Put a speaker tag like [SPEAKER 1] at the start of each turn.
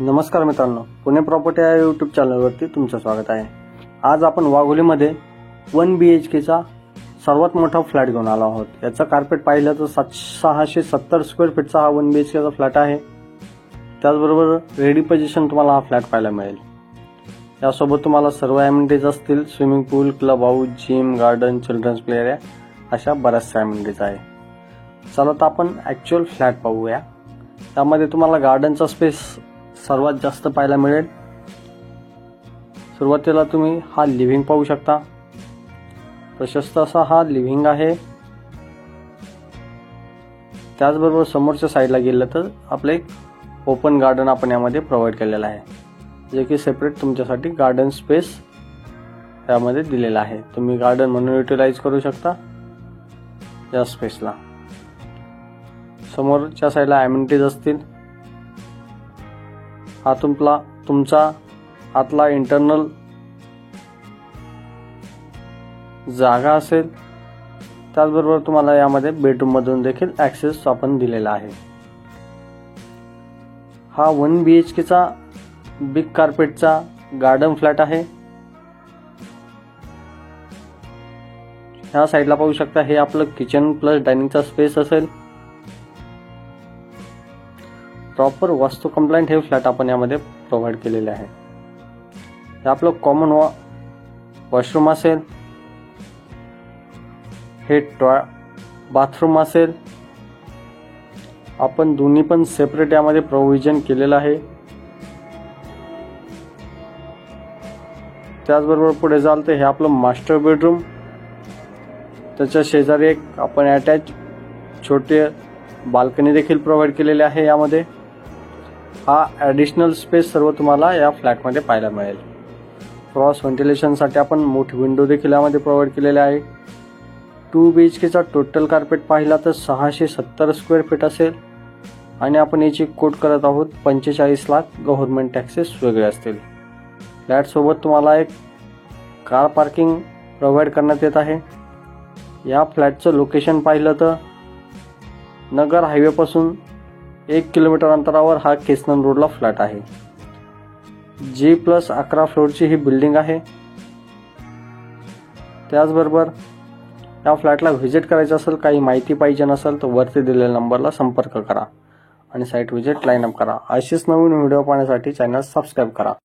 [SPEAKER 1] नमस्कार मित्रांनो, पुणे प्रॉपर्टी या यूट्यूब चॅनलवरती तुमचं स्वागत आहे। आज आपण वाघोलीमध्ये 1 BHKचा सर्वात मोठा फ्लॅट घेऊन आलो आहोत। याचा कार्पेट पाहिलं तर 670 स्क्वेअर फीटचा हा 1 BHKचा फ्लॅट आहे। त्याचबरोबर रेडी पोझिशन तुम्हाला हा फ्लॅट पाहायला मिळेल। यासोबत तुम्हाला सर्व ॲम्युनिटीज असतील, swimming pool, club house, gym, garden, children's play area अशा बऱ्याचशा ॲम्युनिटीज आहे। चला तर आपण ॲक्च्युअल फ्लॅट पाहूया। त्यामध्ये तुम्हाला गार्डनचा स्पेस सर्वात जास्त पाहायला मिळेल। सुरुवातीला तुम्ही हा लिव्हिंग पाहू शकता। प्रशस्त असा हा लिव्हिंग आहे। त्याचबरोबर समोरच्या साईडला गेलं तर आपले ओपन गार्डन आपण यामध्ये प्रोव्हाइड केलेला आहे, जे की सेपरेट तुमच्यासाठी गार्डन स्पेस यामध्ये दिलेला आहे। तुम्ही गार्डन म्हणून युटिलाइज करू शकता या स्पेसला। समोरच्या साईडला ॲम्युनिटीज असतील। हा तुमचा आतला इंटरनल जागा असेल। त्याचबरोबर तुम्हाला यामध्ये बेडरूम मधून देखील ॲक्सेस आपण दिलेला आहे। हा 1 BHKचा बिग कार्पेटचा गार्डन फ्लॅट आहे। ह्या साईडला पाहू शकता, हे आपलं किचन प्लस डायनिंगचा स्पेस असेल। प्रॉपर वास्तू कंप्लायंट हे फ्लॅट आपण यामध्ये प्रोव्हाइड केलेले आहे। हे आपलं कॉमन वॉशरूम असेल, हे बाथरूम असेल। आपण दोन्ही पण सेपरेट यामध्ये प्रोव्हिजन केलेलं आहे। त्याचबरोबर पुढे जाल तर हे आपलं मास्टर बेडरूम, त्याच्या शेजारी एक आपण अटॅच छोटे बाल्कनी देखील प्रोव्हाइड केलेले आहे। यामध्ये हा ॲडिशनल स्पेस सर्व तुम्हाला या फ्लॅटमध्ये पाहायला मिळेल। क्रॉस व्हेंटिलेशनसाठी आपण मोठी विंडो देखील यामध्ये प्रोव्हाइड केलेली आहे। 2 BHKचा टोटल कार्पेट पाहिला तर 670 स्क्वेअर फीट असेल आणि आपण याची कोट करत आहोत 45 लाख गव्हर्नमेंट टॅक्सेस वेगळे असतील। फ्लॅट सोबत तुम्हाला एक कार पार्किंग प्रोव्हाइड करण्यात येत आहे। या फ्लॅटचं लोकेशन पाहिलं तर नगर हायवे पासून 1 किलोमीटर अंतरावर हा केसनन रोडला फ्लॅट आहे। G+11 फ्लोअरची ही बिल्डिंग आहे। त्याचबरोबर या फ्लॅटला व्हिजिट करायचं असेल, काही माहिती पाहिजे नसेल तर वरती दिलेल्या नंबरला संपर्क करा आणि साईट व्हिजिट लाईन अप करा। अशीच नवीन व्हिडिओ पाहण्यासाठी चॅनल सबस्क्राईब करा।